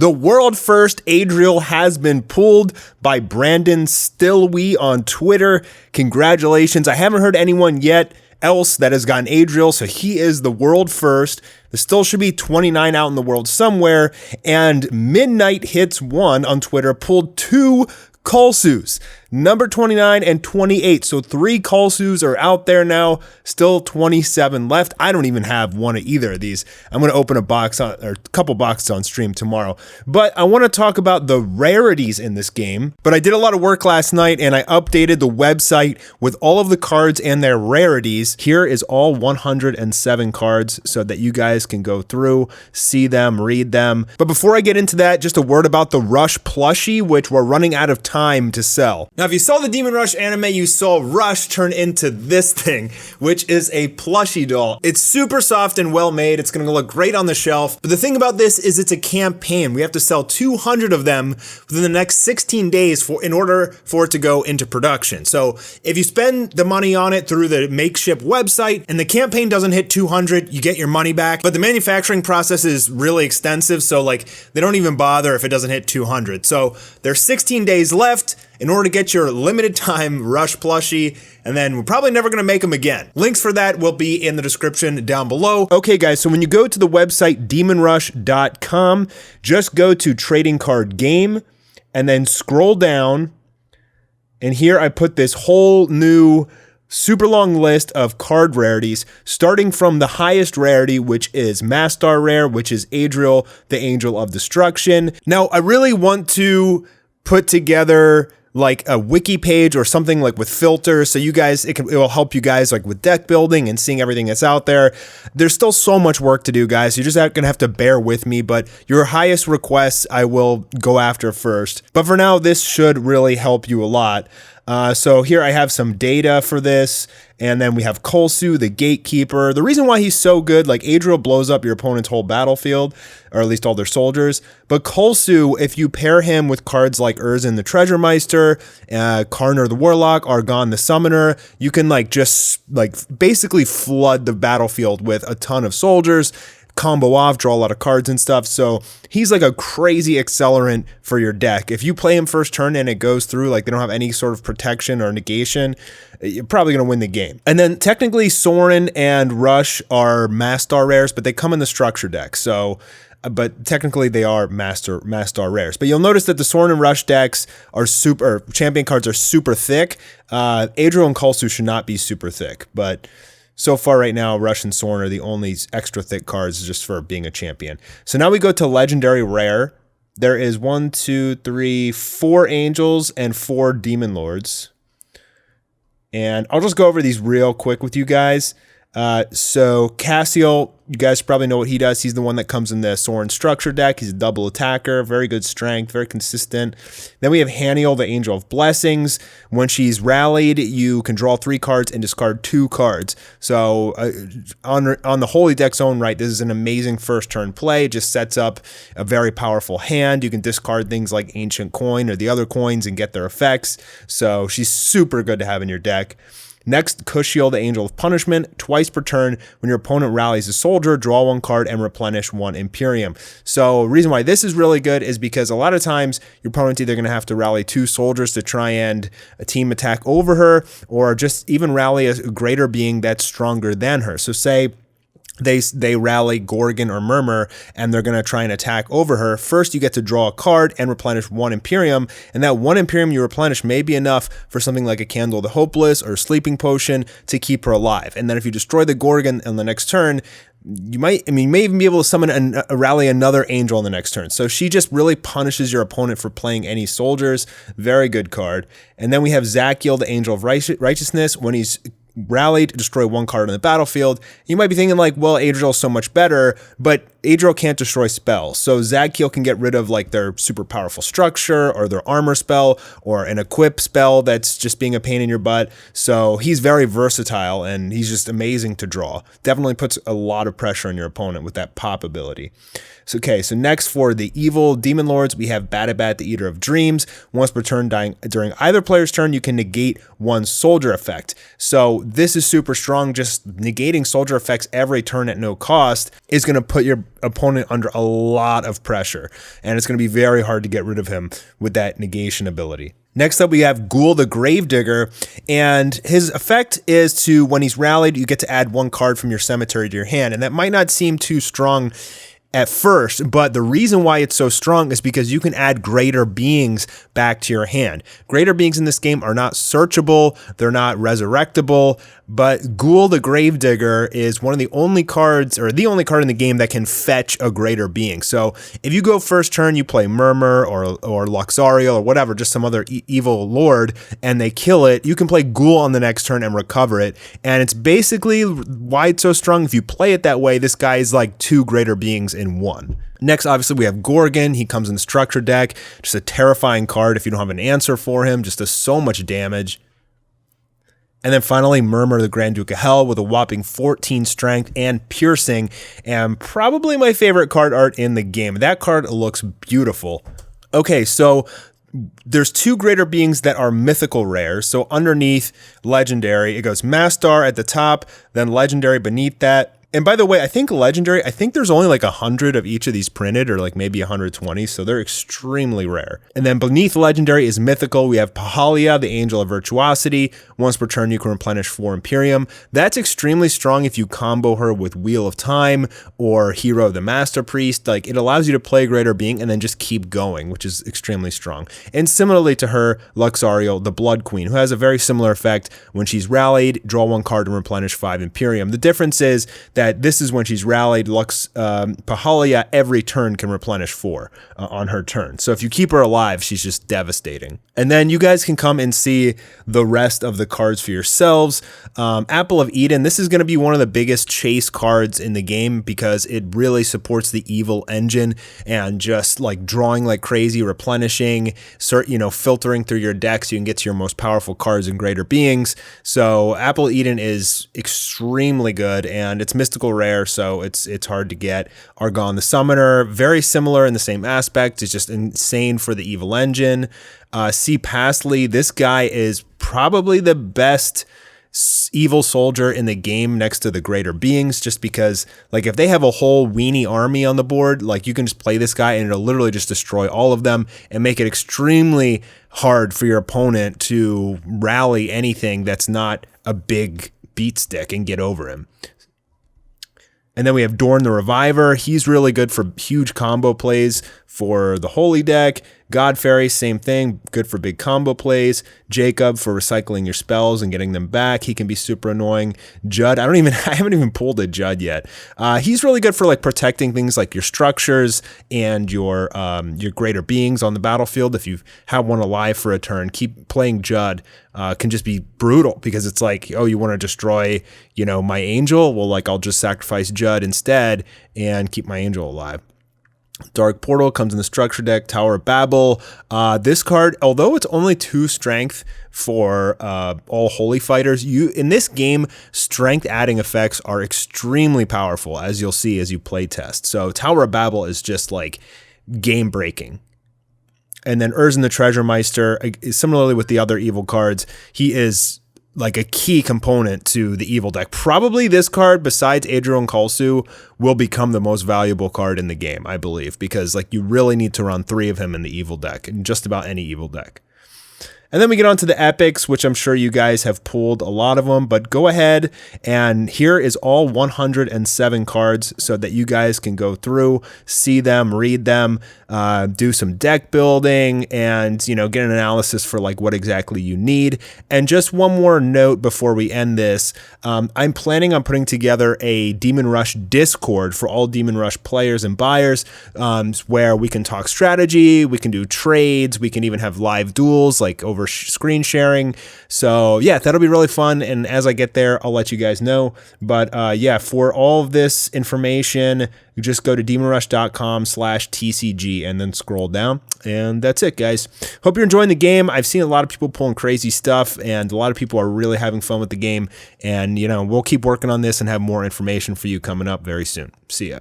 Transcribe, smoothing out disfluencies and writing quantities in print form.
The world first ADRIEL has been pulled by Brandon Stillwee on Twitter. Congratulations. I haven't heard anyone yet else that has gotten ADRIEL, so he is the world first. There still should be 29 out in the world somewhere, and Midnight Hits 1 on Twitter pulled 2 Kalsus, number 29 and 28. So 3 Kalsus are out there now, still 27 left. I don't even have one of either of these. I'm going to open a box or a couple boxes on stream tomorrow. But I want to talk about the rarities in this game. But I did a lot of work last night and I updated the website with all of the cards and their rarities. Here is all 107 cards so that you guys can go through, see them, read them. But before I get into that, just a word about the Rush plushie, which we're running out of time to sell. Now, if you saw the Demon Rush anime, you saw Rush turn into this thing, which is a plushie doll. It's super soft and well made. It's going to look great on the shelf. But the thing about this is it's a campaign. We have to sell 200 of them within the next 16 days in order for it to go into production. So if you spend the money on it through the makeshift website and the campaign doesn't hit 200, you get your money back. But the manufacturing process is really extensive. So like they don't even bother if it doesn't hit 200. So there's 16 days left in order to get your limited time Rush plushie, and then we're probably never gonna make them again. Links for that will be in the description down below. Okay guys, so when you go to the website demonrush.com, just go to trading card game and then scroll down, and here I put this whole new super long list of card rarities, starting from the highest rarity, which is Mastar Rare, which is ADRIEL, the Angel of Destruction. Now, I really want to put together like a wiki page or something like with filters, so you guys, it will help you guys like with deck building and seeing everything that's out there. There's still so much work to do, guys. You're just gonna have to bear with me, but your highest requests I will go after first. But for now, this should really help you a lot. So here I have some data for this, and then we have Kalsu, the Gatekeeper. The reason why he's so good, like ADRIEL blows up your opponent's whole battlefield, or at least all their soldiers, but Kalsu, if you pair him with cards like Urzin the Treasure Meister, Karner the Warlock, Argon the Summoner, you can like just like basically flood the battlefield with a ton of soldiers, combo off, draw a lot of cards and stuff. So he's like a crazy accelerant for your deck. If you play him first turn and it goes through, like they don't have any sort of protection or negation, you're probably going to win the game. And then technically Sorin and Rush are Mastar Rares, but they come in the structure deck. So, but technically they are Mastar Rares. But you'll notice that the Sorin and Rush decks are champion cards are super thick. ADRIEL and Kalsu should not be super thick, but so far right now, Rush and Sorin are the only extra thick cards just for being a champion. So now we go to Legendary Rare. There is 1, 2, 3, 4 Angels and 4 Demon Lords. And I'll just go over these real quick with you guys. So Cassiel, you guys probably know what he does. He's the one that comes in the Sorin structure deck. He's a double attacker, very good strength, very consistent. Then we have Haniel, the Angel of Blessings. When she's rallied, you can draw 3 cards and discard 2 cards. So on the Holy Deck's own right, this is an amazing first turn play. It just sets up a very powerful hand. You can discard things like Ancient Coin or the other coins and get their effects. So she's super good to have in your deck. Next, Kushiel, the Angel of Punishment. Twice per turn, when your opponent rallies a soldier, draw 1 card and replenish 1 Imperium. So the reason why this is really good is because a lot of times your opponent's either going to have to rally 2 soldiers to try and a team attack over her, or just even rally a greater being that's stronger than her. So say they rally Gorgon or Murmur and they're going to try and attack over her. First, you get to draw a card and replenish 1 Imperium, and that 1 Imperium you replenish may be enough for something like a Candle of the Hopeless or a Sleeping Potion to keep her alive. And then if you destroy the Gorgon on the next turn, you may even be able to summon rally another angel on the next turn. So she just really punishes your opponent for playing any soldiers. Very good card. And then we have Zachiel, the Angel of Righteousness. When he's rallied, destroy 1 card on the battlefield. You might be thinking like, well, ADRIEL is so much better, but ADRIEL can't destroy spells. So Zachiel can get rid of like their super powerful structure or their armor spell or an equip spell that's just being a pain in your butt. So he's very versatile and he's just amazing to draw. Definitely puts a lot of pressure on your opponent with that pop ability. So next for the evil demon lords, we have Batabat, the Eater of Dreams. Once per turn, during either player's turn, you can negate one soldier effect. So this is super strong. Just negating soldier effects every turn at no cost is going to put your opponent under a lot of pressure, and it's going to be very hard to get rid of him with that negation ability. Next up, we have Ghoul the Gravedigger, and his effect is to, when he's rallied, you get to add one card from your cemetery to your hand, and that might not seem too strong at first, but the reason why it's so strong is because you can add greater beings back to your hand. Greater beings in this game are not searchable, they're not resurrectable, but Ghoul the Gravedigger is one of the only cards, or the only card in the game that can fetch a greater being. So if you go first turn, you play Murmur or Luxariel or whatever, just some other evil lord, and they kill it, you can play Ghoul on the next turn and recover it. And it's basically why it's so strong. If you play it that way, this guy is like 2 greater beings in one. Next, obviously, we have Gorgon. He comes in the structure deck. Just a terrifying card if you don't have an answer for him. Just does so much damage. And then finally, Murmur, the Grand Duke of Hell, with a whopping 14 strength and piercing, and probably my favorite card art in the game. That card looks beautiful. Okay, so there's 2 greater beings that are mythical rares. So underneath legendary, it goes Mastar at the top, then legendary beneath that. And by the way, I think legendary, I think there's only like 100 of each of these printed, or like maybe 120, so they're extremely rare. And then beneath legendary is mythical. We have Pahalia, the Angel of Virtuosity. Once per turn, you can replenish 4 Imperium. That's extremely strong if you combo her with Wheel of Time or Hero of the Master Priest. Like, it allows you to play greater being and then just keep going, which is extremely strong. And similarly to her, Luxariel, the Blood Queen, who has a very similar effect. When she's rallied, draw 1 card and replenish 5 Imperium. The difference is that this is when she's rallied. Pahalia every turn can replenish 4 on her turn. So if you keep her alive, she's just devastating. And then you guys can come and see the rest of the cards for yourselves. Apple of Eden, this is going to be one of the biggest chase cards in the game because it really supports the evil engine and just like drawing like crazy, replenishing, filtering through your deck so you can get to your most powerful cards and greater beings. So Apple of Eden is extremely good, and it's mystical rare, so it's hard to get. Argon the Summoner, very similar in the same aspect. It's just insane for the evil engine. C. Pastley, this guy is probably the best evil soldier in the game next to the greater beings, just because like if they have a whole weenie army on the board, like you can just play this guy and it'll literally just destroy all of them and make it extremely hard for your opponent to rally anything that's not a big beat stick and get over him. And then we have Dorn the Reviver. He's really good for huge combo plays for the Holy deck. God Fairy, same thing, good for big combo plays. Jacob for recycling your spells and getting them back. He can be super annoying. Judd, I haven't even pulled a Judd yet. He's really good for like protecting things like your structures and your greater beings on the battlefield. If you have one alive for a turn, keep playing Judd. Can just be brutal because it's like, oh, you want to destroy, my angel? Well, like I'll just sacrifice Judd instead and keep my angel alive. Dark Portal comes in the structure deck. Tower of Babel. This card, although it's only 2 strength for all holy fighters, in this game, strength adding effects are extremely powerful, as you'll see as you play test. So Tower of Babel is just like game breaking. And then Urzen the Treasure Meister, similarly with the other evil cards, he is like a key component to the evil deck. Probably this card, besides ADRIEL and Kalsu, will become the most valuable card in the game, I believe, because like you really need to run 3 of him in the evil deck, in just about any evil deck. And then we get on to the epics, which I'm sure you guys have pulled a lot of them, but go ahead and here is all 107 cards so that you guys can go through, see them, read them, do some deck building and, get an analysis for like what exactly you need. And just one more note before we end this, I'm planning on putting together a Demon Rush Discord for all Demon Rush players and buyers, where we can talk strategy, we can do trades, we can even have live duels like over screen sharing. So yeah, that'll be really fun. And as I get there, I'll let you guys know. But yeah, for all of this information, you just go to demonrush.com/TCG and then scroll down. And that's it, guys. Hope you're enjoying the game. I've seen a lot of people pulling crazy stuff and a lot of people are really having fun with the game. And, we'll keep working on this and have more information for you coming up very soon. See ya.